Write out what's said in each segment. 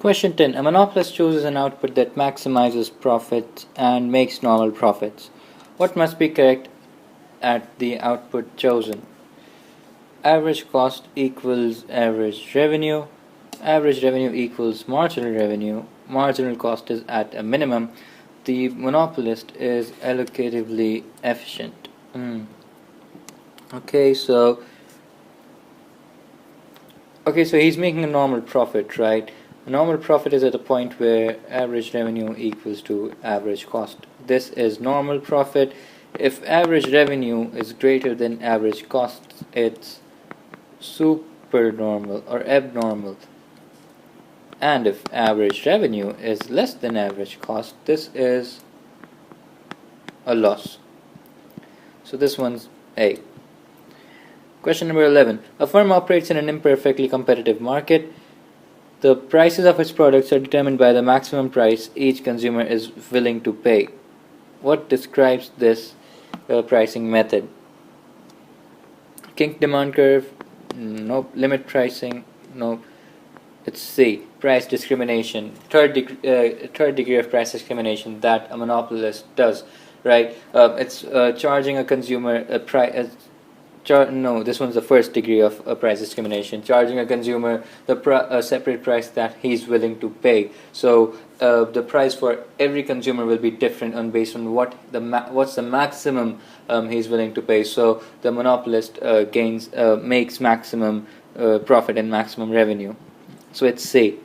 Question 10. A monopolist chooses an output that maximizes profits and makes normal profits. What must be correct at the output chosen? Average cost equals average revenue. Average revenue equals marginal revenue. Marginal cost is at a minimum. The monopolist is allocatively efficient. Okay, so he's making a normal profit, right? A normal profit is at a point where average revenue equals to average cost. This is normal profit. If average revenue is greater than average cost, it's supernormal or abnormal. And if average revenue is less than average cost, this is a loss. So this one's A. Question number 11. A firm operates in an imperfectly competitive market. The prices of its products are determined by the maximum price each consumer is willing to pay. What describes this pricing method? Kink demand curve? Nope. Limit pricing? Nope. It's C. Price discrimination. Third degree of price discrimination that a monopolist does. Right? It's charging a consumer a price. No, this one's the first degree of price discrimination. Charging a consumer a separate price that he's willing to pay. So the price for every consumer will be different based on what's the maximum he's willing to pay. So the monopolist makes maximum profit and maximum revenue. So it's C.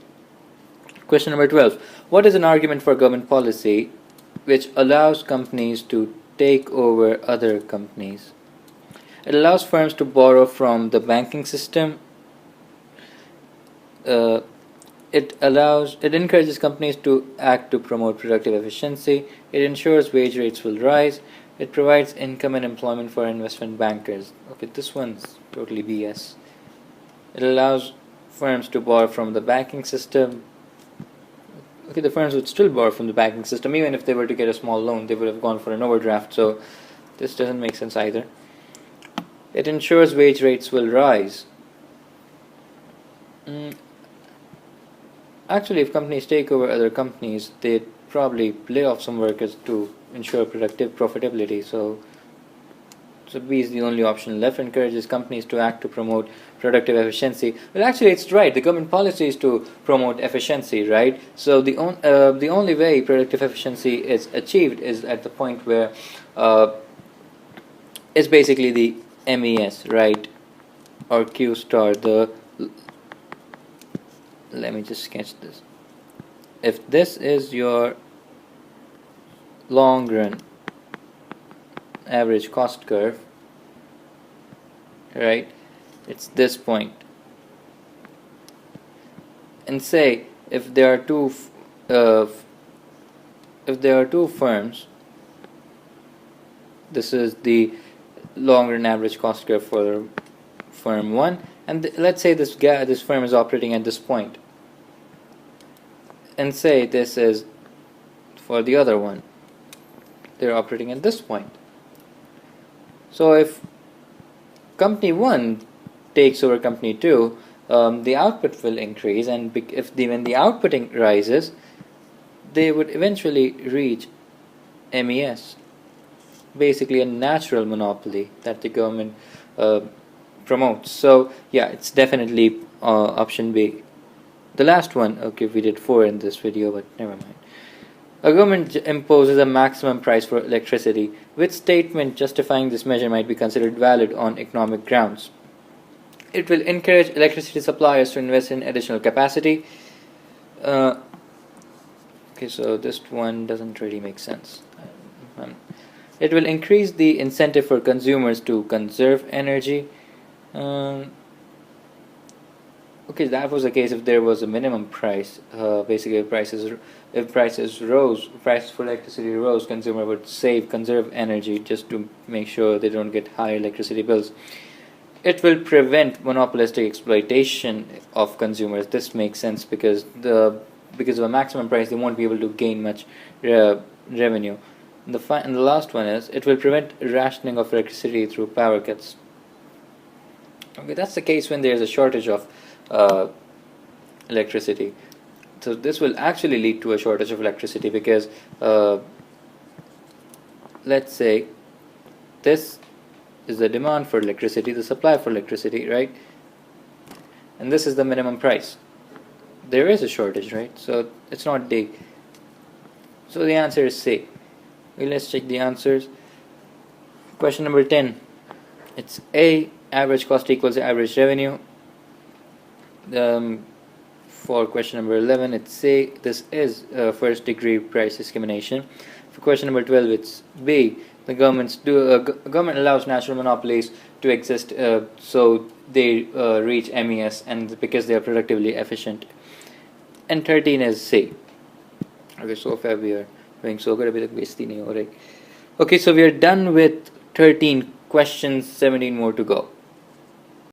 Question number 12. What is an argument for government policy which allows companies to take over other companies? It allows firms to borrow from the banking system. It encourages companies to act to promote productive efficiency. It ensures wage rates will rise. It provides income and employment for investment bankers. Okay, this one's totally BS. It allows firms to borrow from the banking system. Okay, the firms would still borrow from the banking system. Even if they were to get a small loan, they would have gone for an overdraft. So this doesn't make sense either. It ensures wage rates will rise. Actually, if companies take over other companies, they'd probably lay off some workers to ensure profitability. So B is the only option left. Encourages companies to act to promote productive efficiency. Well, actually, it's right. The government policy is to promote efficiency, right? So the only way productive efficiency is achieved is at the point where it's basically the MES, right, or Q star. Let me just sketch this. If this is your long run average cost curve, right, it's this point. And say if there are two firms, this is the long run average cost curve for firm 1, and let's say this firm is operating at this point, and say this is for the other one, they're operating at this point. So if company 1 takes over company 2, the output will increase, and when the outputting rises, they would eventually reach MES. Basically a natural monopoly that the government promotes. So yeah, it's definitely option B. The last one, okay, we did 4 in this video, but never mind. A government imposes a maximum price for electricity. Which statement justifying this measure might be considered valid on economic grounds? It will encourage electricity suppliers to invest in additional capacity. Okay, so this one doesn't really make sense. It will increase the incentive for consumers to conserve energy. Okay, that was the case if there was a minimum price. Basically, if prices for electricity rose, consumer would conserve energy just to make sure they don't get high electricity bills. It will prevent monopolistic exploitation of consumers. This makes sense because of a maximum price, they won't be able to gain much revenue. And the last one is, it will prevent rationing of electricity through power cuts. Okay, that's the case when there is a shortage of electricity. So this will actually lead to a shortage of electricity, because let's say this is the demand for electricity, the supply for electricity, right? And this is the minimum price. There is a shortage, right? So it's not D. So the answer is C. Okay, let's check the answers. Question number 10. It's A. Average cost equals average revenue. For question number 11, it's C. This is first degree price discrimination. For question number 12, it's B. The government allows natural monopolies to exist, so they reach MES, and because they are productively efficient. And 13 is C. Okay, so far we are doing so good. अभी तक बेइज्जती नहीं हो रही. Okay, so we are done with 13 questions, 17 more to go.